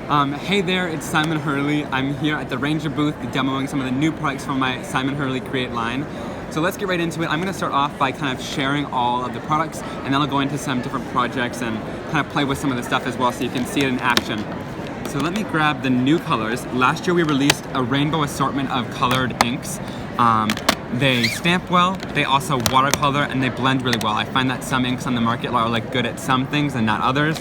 Hey there, it's Simon Hurley. I'm here at the Ranger booth demoing some of the new products from my Simon Hurley Create line. So let's get right into it. I'm going to start off by kind of sharing all of the products, and then I'll go into some different projects and kind of play with some of the stuff as well so you can see it in action. So let me grab the new colors. Last year we released a rainbow assortment of colored inks. They stamp well, they also watercolor, and they blend really well. I find that some inks on the market are like good at some things and not others.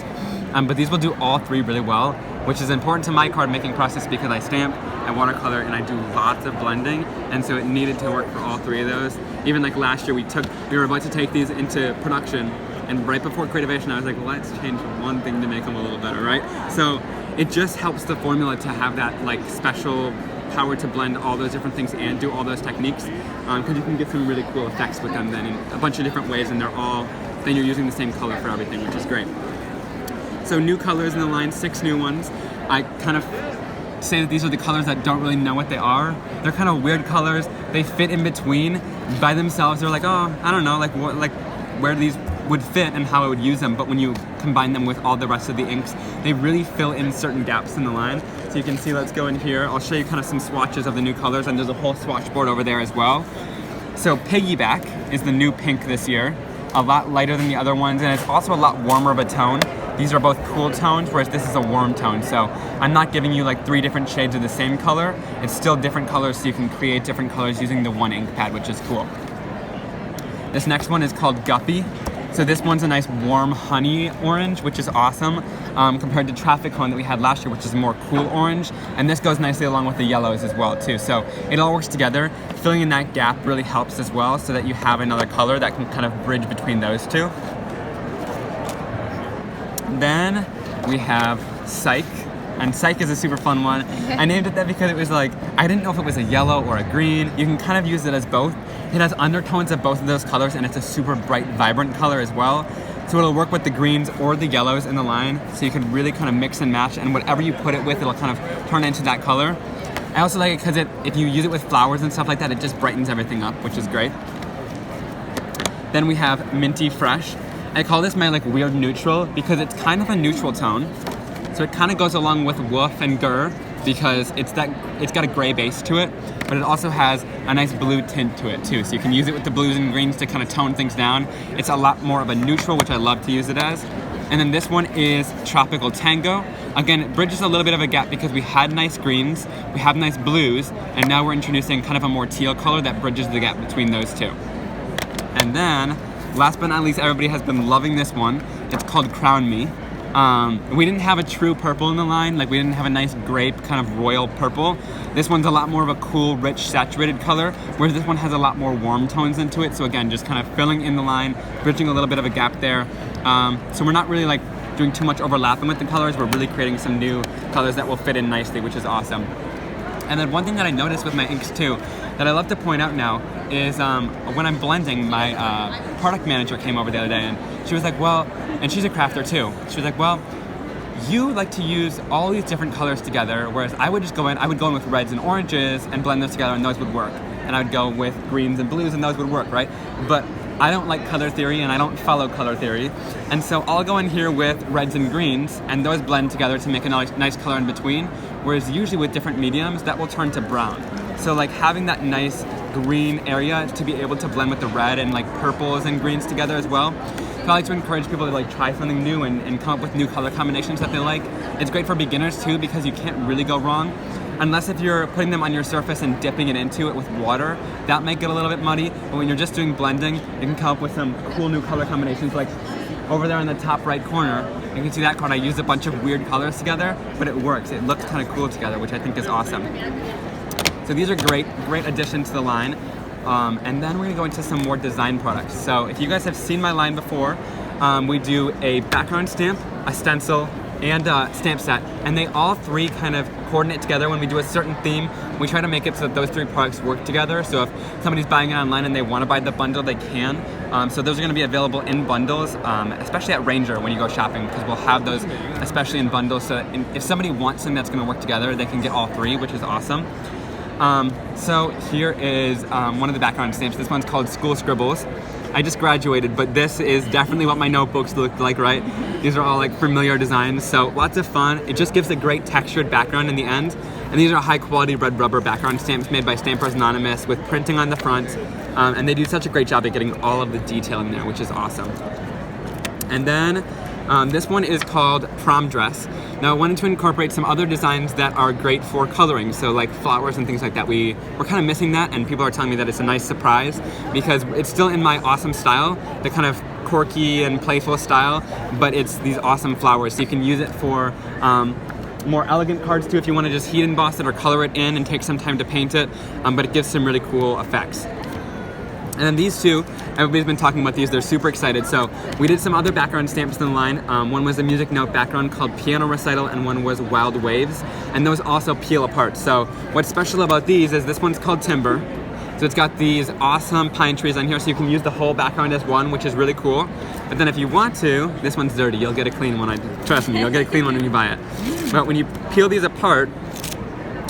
But these will do all three really well, which is important to my card making process because I stamp, I watercolor, and I do lots of blending, and so it needed to work for all three of those. Even like last year we were about to take these into production, and right before Creativation I was like, let's change one thing to make them a little better, right? So it just helps the formula to have that like special power to blend all those different things and do all those techniques, because you can get some really cool effects with them then in a bunch of different ways, and then you're using the same color for everything, which is great. So new colors in the line, 6 new ones. I kind of say that these are the colors that don't really know what they are. They're kind of weird colors. They fit in between. By themselves, they're like, oh, I don't know, like what, like where these would fit and how I would use them. But when you combine them with all the rest of the inks, they really fill in certain gaps in the line. So you can see, let's go in here. I'll show you kind of some swatches of the new colors, and there's a whole swatch board over there as well. So Piggyback is the new pink this year. A lot lighter than the other ones, and it's also a lot warmer of a tone. These are both cool tones, whereas this is a warm tone. So I'm not giving you like 3 different shades of the same color. It's still different colors, so you can create different colors using the one ink pad, which is cool. This next one is called Guppy. So this one's a nice warm honey orange, which is awesome, compared to Traffic Cone that we had last year, which is more cool orange. And this goes nicely along with the yellows as well too. So it all works together. Filling in that gap really helps as well, so that you have another color that can kind of bridge between those two. Then we have Psych, and Psych is a super fun one. I named it that because it was like, I didn't know if it was a yellow or a green. You can kind of use it as both. It has undertones of both of those colors, and it's a super bright, vibrant color as well. So it'll work with the greens or the yellows in the line, so you can really kind of mix and match, and whatever you put it with, it'll kind of turn into that color. I also like it because if you use it with flowers and stuff like that, it just brightens everything up, which is great. Then we have Minty Fresh. I call this my like weird neutral because it's kind of a neutral tone. So it kind of goes along with Woof and Gur because it's got a gray base to it, but it also has a nice blue tint to it too. So you can use it with the blues and greens to kind of tone things down. It's a lot more of a neutral, which I love to use it as. And then this one is Tropical Tango. Again, it bridges a little bit of a gap because we had nice greens, we have nice blues, and now we're introducing kind of a more teal color that bridges the gap between those two. And then, last but not least, everybody has been loving this one. It's called Crown Me. We didn't have a true purple in the line, like we didn't have a nice grape kind of royal purple. This one's a lot more of a cool, rich, saturated color, whereas this one has a lot more warm tones into it. So again, just kind of filling in the line, bridging a little bit of a gap there. So we're not really like doing too much overlapping with the colors. We're really creating some new colors that will fit in nicely, which is awesome. And then one thing that I noticed with my inks too, that I love to point out now, is when I'm blending, my product manager came over the other day and she was like, well, and she's a crafter too, she was like, well, you like to use all these different colors together, whereas I would go in with reds and oranges and blend those together and those would work. And I would go with greens and blues and those would work, right? But I don't like color theory and I don't follow color theory. And so I'll go in here with reds and greens and those blend together to make a nice color in between. Whereas usually with different mediums, that will turn to brown. So like having that nice green area to be able to blend with the red and like purples and greens together as well. So I like to encourage people to like try something new and come up with new color combinations that they like. It's great for beginners too because you can't really go wrong. Unless if you're putting them on your surface and dipping it into it with water, that might get a little bit muddy. But when you're just doing blending, you can come up with some cool new color combinations. Like over there in the top right corner, you can see that card. I used a bunch of weird colors together, but it works. It looks kind of cool together, which I think is awesome. So these are great addition to the line. And then we're gonna go into some more design products. So if you guys have seen my line before, we do a background stamp, a stencil, and a stamp set, and they all three kind of coordinate together. When we do a certain theme, we try to make it so that those 3 products work together. So if somebody's buying it online and they want to buy the bundle, they can. So those are going to be available in bundles, especially at Ranger when you go shopping, because we'll have those especially in bundles. So that if somebody wants something that's going to work together, they can get all 3, which is awesome. So here is one of the background stamps. This one's called School Scribbles. I just graduated, but this is definitely what my notebooks look like, right? These are all like familiar designs, so lots of fun. It just gives a great textured background in the end. And these are high quality red rubber background stamps made by Stampers Anonymous with printing on the front. And they do such a great job at getting all of the detail in there, which is awesome. And then this one is called Prom Dress. Now I wanted to incorporate some other designs that are great for coloring, so like flowers and things like that. We're kind of missing that, and people are telling me that it's a nice surprise because it's still in my awesome style, the kind of quirky and playful style, but it's these awesome flowers. So you can use it for more elegant cards too if you want to just heat emboss it or color it in and take some time to paint it, but it gives some really cool effects. And then these two, everybody's been talking about these, they're super excited. So we did some other background stamps in the line. One was a music note background called Piano Recital, and one was Wild Waves. And those also peel apart. So what's special about these is this one's called Timber. So it's got these awesome pine trees on here, so you can use the whole background as one, which is really cool. But then if you want to, this one's dirty, you'll get a clean one, trust me, you'll get a clean one when you buy it. But when you peel these apart,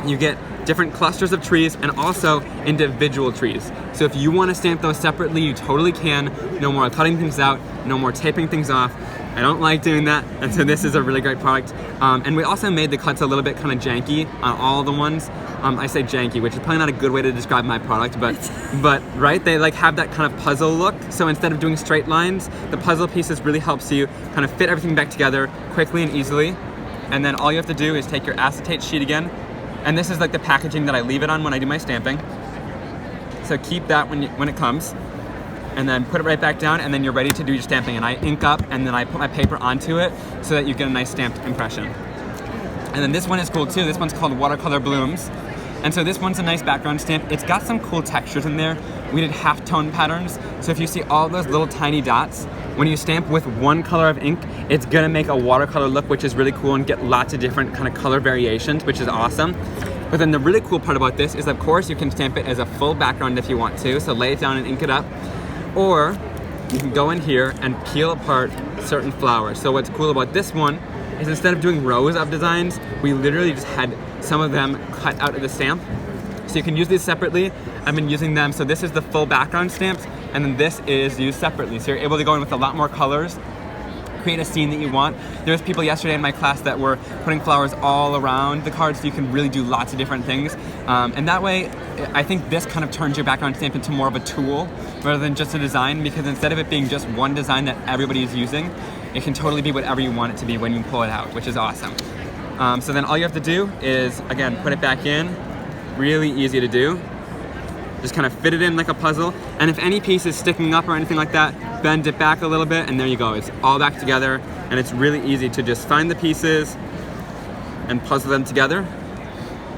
you get different clusters of trees and also individual trees. So if you want to stamp those separately, you totally can. No more cutting things out, no more taping things off. I don't like doing that, and so this is a really great product. And we also made the cuts a little bit kind of janky on all the ones. I say janky, which is probably not a good way to describe my product, but right, they like have that kind of puzzle look. So instead of doing straight lines, the puzzle pieces really helps you kind of fit everything back together quickly and easily. And then all you have to do is take your acetate sheet again, and this is like the packaging that I leave it on when I do my stamping. So keep that when it comes, and then put it right back down, and then you're ready to do your stamping. And I ink up, and then I put my paper onto it so that you get a nice stamped impression. And then this one is cool too. This one's called Watercolor Blooms. And so this one's a nice background stamp. It's got some cool textures in there. We did half-tone patterns. So if you see all those little tiny dots, when you stamp with one color of ink, it's gonna make a watercolor look, which is really cool, and get lots of different kind of color variations, which is awesome. But then the really cool part about this is, of course, you can stamp it as a full background if you want to, so lay it down and ink it up. Or you can go in here and peel apart certain flowers. So what's cool about this one is instead of doing rows of designs, we literally just had some of them cut out of the stamp. So you can use these separately. I've been using them, so this is the full background stamps, and then this is used separately. So you're able to go in with a lot more colors, create a scene that you want. There was people yesterday in my class that were putting flowers all around the cards, so you can really do lots of different things. And that way, I think this kind of turns your background stamp into more of a tool rather than just a design, because instead of it being just one design that everybody is using, it can totally be whatever you want it to be when you pull it out, which is awesome. So then all you have to do is, again, put it back in. Really easy to do. Just kind of fit it in like a puzzle. And if any piece is sticking up or anything like that, bend it back a little bit, and there you go. It's all back together, and it's really easy to just find the pieces and puzzle them together.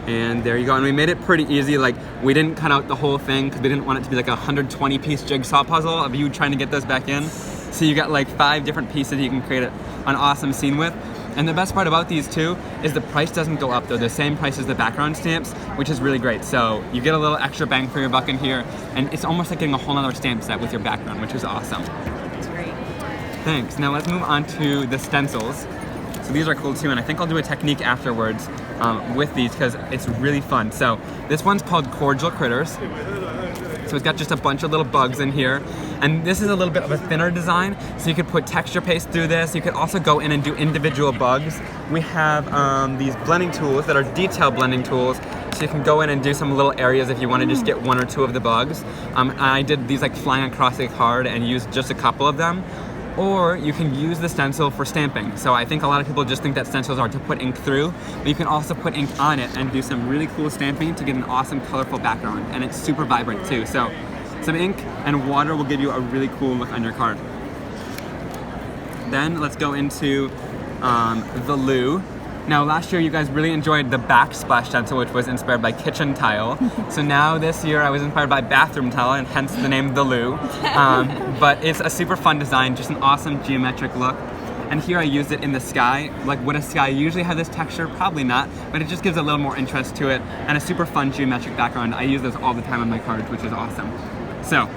And there you go. And we made it pretty easy. Like, we didn't cut out the whole thing because we didn't want it to be like a 120-piece jigsaw puzzle of you trying to get those back in. So you got like 5 different pieces you can create an awesome scene with. And the best part about these too is the price doesn't go up. They're the same price as the background stamps, which is really great. So you get a little extra bang for your buck in here, and it's almost like getting a whole other stamp set with your background, which is awesome. That's great. Thanks. Now let's move on to the stencils. So these are cool too, and I think I'll do a technique afterwards with these because it's really fun. So this one's called Cordial Critters. So it's got just a bunch of little bugs in here. And this is a little bit of a thinner design, so you could put texture paste through this. You could also go in and do individual bugs. We have these blending tools that are detail blending tools, so you can go in and do some little areas if you want to just get 1 or 2 of the bugs. I did these like flying across a card and used just a couple of them. Or you can use the stencil for stamping. So I think a lot of people just think that stencils are to put ink through, but you can also put ink on it and do some really cool stamping to get an awesome colorful background. And it's super vibrant too. So some ink and water will give you a really cool look on your card. Then let's go into the loo. Now last year you guys really enjoyed the backsplash stencil, which was inspired by kitchen tile. So now this year I was inspired by bathroom tile, and hence the name The Loo. But it's a super fun design, just an awesome geometric look. And here I used it in the sky. Like, would a sky usually have this texture? Probably not, but it just gives a little more interest to it, and a super fun geometric background. I use this all the time on my cards, which is awesome. So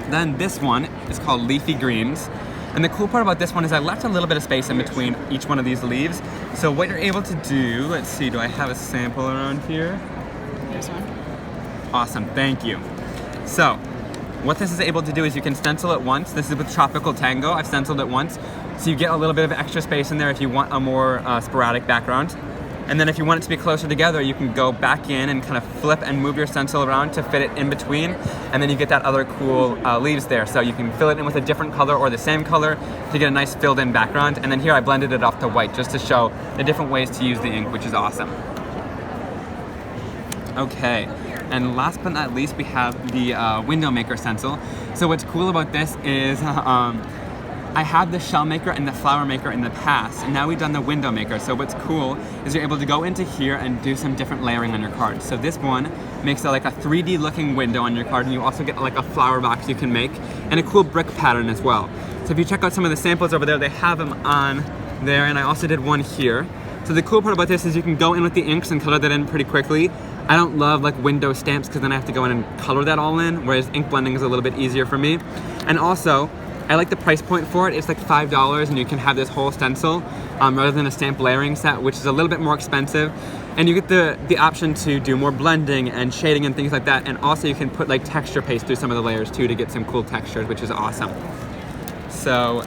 then this one is called Leafy Greens. And the cool part about this one is I left a little bit of space in between each one of these leaves. So what you're able to do, let's see, do I have a sample around here? this one. Awesome, thank you. So, what this is able to do is you can stencil it once. This is with Tropical Tango. I've stenciled it once. So you get a little bit of extra space in there if you want a more sporadic background. And then if you want it to be closer together, you can go back in and kind of flip and move your stencil around to fit it in between. And then you get that other cool leaves there. So you can fill it in with a different color or the same color to get a nice filled in background. And then here I blended it off to white just to show the different ways to use the ink, which is awesome. Okay, and last but not least, we have the window maker stencil. So what's cool about this is I had the shell maker and the flower maker in the past, and now we've done the window maker. So what's cool is you're able to go into here and do some different layering on your card. So this one makes it like a 3D looking window on your card, and you also get like a flower box you can make, and a cool brick pattern as well. So if you check out some of the samples over there, they have them on there, and I also did one here. So the cool part about this is you can go in with the inks and color that in pretty quickly. I don't love like window stamps because then I have to go in and color that all in, whereas ink blending is a little bit easier for me. And also, I like the price point for it. It's like $5 and you can have this whole stencil rather than a stamp layering set, which is a little bit more expensive. And you get the option to do more blending and shading and things like that. And also you can put like texture paste through some of the layers too to get some cool textures, which is awesome. So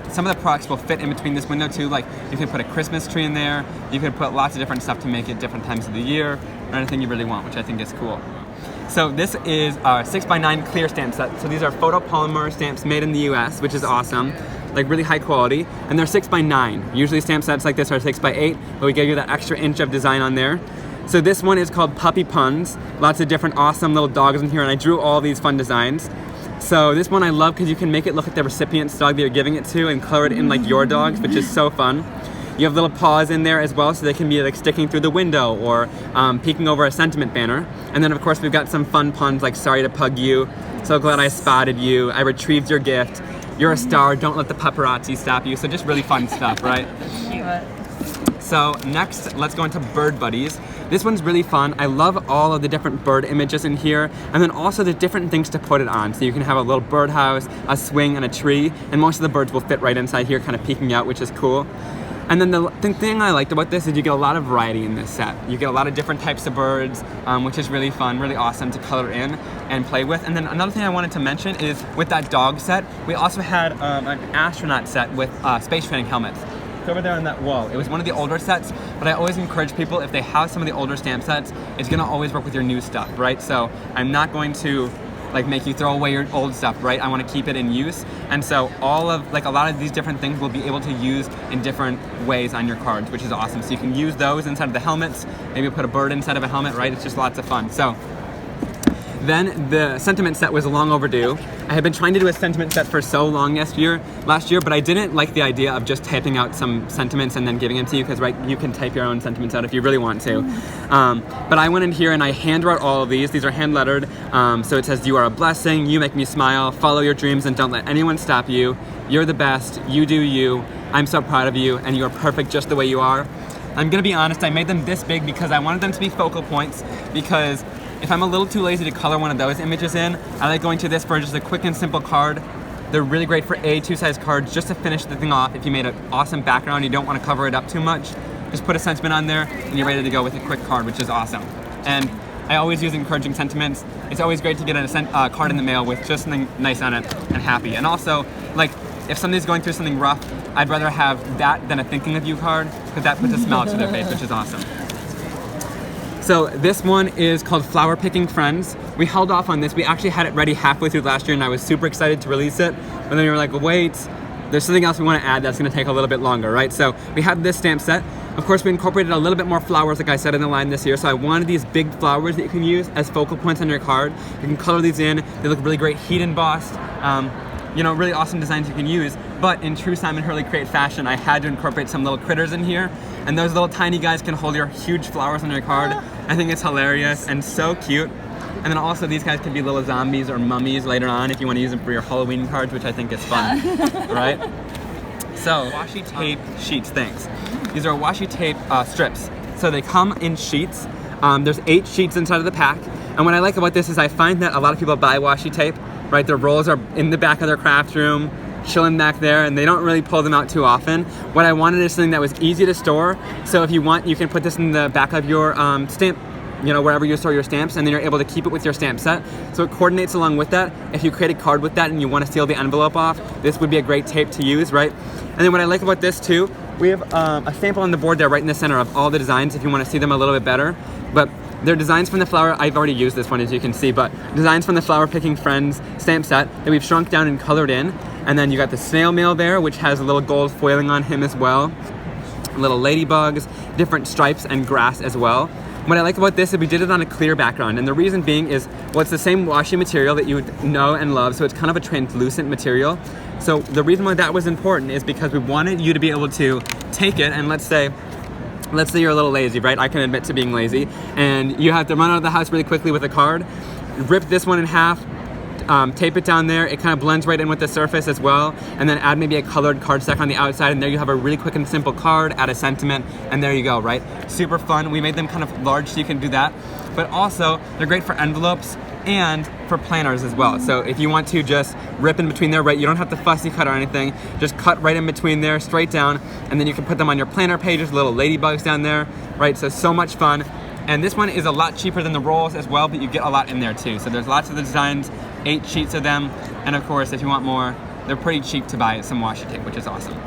some of the products will fit in between this window too. Like you can put a Christmas tree in there. You can put lots of different stuff to make it different times of the year or anything you really want, which I think is cool. So this is our 6x9 clear stamp set. So these are photopolymer stamps made in the US, which is awesome. Like really high quality. And they're 6x9. Usually stamp sets like this are 6x8, but we gave you that extra inch of design on there. So this one is called Puppy Puns. Lots of different awesome little dogs in here, and I drew all these fun designs. So this one I love because you can make it look like the recipient's dog that you're giving it to and color it in like your dogs, which is so fun. You have little paws in there as well, so they can be like sticking through the window or peeking over a sentiment banner. And then of course we've got some fun puns like sorry to pug you, so glad I spotted you, I retrieved your gift, you're a star, don't let the paparazzi stop you. So just really fun stuff, right? So next, let's go into Bird Buddies. This one's really fun. I love all of the different bird images in here, and then also the different things to put it on. So you can have a little birdhouse, a swing, and a tree, and most of the birds will fit right inside here, kind of peeking out, which is cool. And then the thing I liked about this is you get a lot of variety in this set. You get a lot of different types of birds, which is really fun, really awesome to color in and play with. And then another thing I wanted to mention is with that dog set, we also had an astronaut set with space training helmets. It's over there on that wall. It was one of the older sets, but I always encourage people, if they have some of the older stamp sets, it's gonna always work with your new stuff, right? So I'm not going to like make you throw away your old stuff, right? I want to keep it in use. And so all of, like a lot of these different things we'll be able to use in different ways on your cards, which is awesome. So you can use those inside of the helmets, maybe put a bird inside of a helmet, right? It's just lots of fun. So then the sentiment set was long overdue. I had been trying to do a sentiment set for so long last year, but I didn't like the idea of just typing out some sentiments and then giving them to you, because right, you can type your own sentiments out if you really want to. But I went in here and I hand wrote all of these. These are hand lettered. So it says, you are a blessing, you make me smile, follow your dreams and don't let anyone stop you. You're the best, you do you, I'm so proud of you, and you are perfect just the way you are. I'm gonna be honest, I made them this big because I wanted them to be focal points, because if I'm a little too lazy to color one of those images in, I like going to this for just a quick and simple card. They're really great for A2 size cards just to finish the thing off. If you made an awesome background, you don't want to cover it up too much, just put a sentiment on there and you're ready to go with a quick card, which is awesome. And I always use encouraging sentiments. It's always great to get a card in the mail with just something nice on it and happy. And also, like, if somebody's going through something rough, I'd rather have that than a thinking of you card, because that puts a smile to their face, which is awesome. So this one is called Flower Picking Friends. We held off on this. We actually had it ready halfway through last year and I was super excited to release it. But then we were like, wait, there's something else we want to add that's gonna take a little bit longer, right? So we have this stamp set. Of course, we incorporated a little bit more flowers, like I said in the line this year. So I wanted these big flowers that you can use as focal points on your card. You can color these in. They look really great heat embossed. You know, really awesome designs you can use. But in true Simon Hurley Create fashion, I had to incorporate some little critters in here. And those little tiny guys can hold your huge flowers on your card. I think it's hilarious and so cute. And then also these guys can be little zombies or mummies later on if you want to use them for your Halloween cards, which I think is fun, right? So, washi tape sheets, thanks. These are washi tape strips. So they come in sheets. There's 8 sheets inside of the pack. And what I like about this is I find that a lot of people buy washi tape, right? Their rolls are in the back of their craft room, chilling back there, and they don't really pull them out too often. What I wanted is something that was easy to store. So if you want, you can put this in the back of your stamp you know, wherever you store your stamps, and then you're able to keep it with your stamp set. So it coordinates along with that. If you create a card with that and you want to seal the envelope off, this would be a great tape to use, right? And then what I like about this too, we have a sample on the board there right in the center of all the designs if you want to see them a little bit better. But they're designs from the Flower, I've already used this one as you can see, but designs from the Flower Picking Friends stamp set that we've shrunk down and colored in. And then you got the snail mail there, which has a little gold foiling on him as well. Little ladybugs, different stripes and grass as well. What I like about this is we did it on a clear background, and the reason being is, well, it's the same washi material that you would know and love, so it's kind of a translucent material. So the reason why that was important is because we wanted you to be able to take it, and let's say you're a little lazy, right? I can admit to being lazy, and you have to run out of the house really quickly with a card, rip this one in half, tape it down there, it kind of blends right in with the surface as well, and then add maybe a colored card stack on the outside, and there you have a really quick and simple card, add a sentiment, and there you go, right? Super fun. We made them kind of large so you can do that, but also they're great for envelopes and for planners as well. So if you want to just rip in between there, right, you don't have to fussy cut or anything, just cut right in between there, straight down, and then you can put them on your planner pages, little ladybugs down there, right? So much fun. And this one is a lot cheaper than the rolls as well, but you get a lot in there too. So there's lots of the designs, 8 sheets of them, and of course, if you want more, they're pretty cheap to buy some washi tape, which is awesome.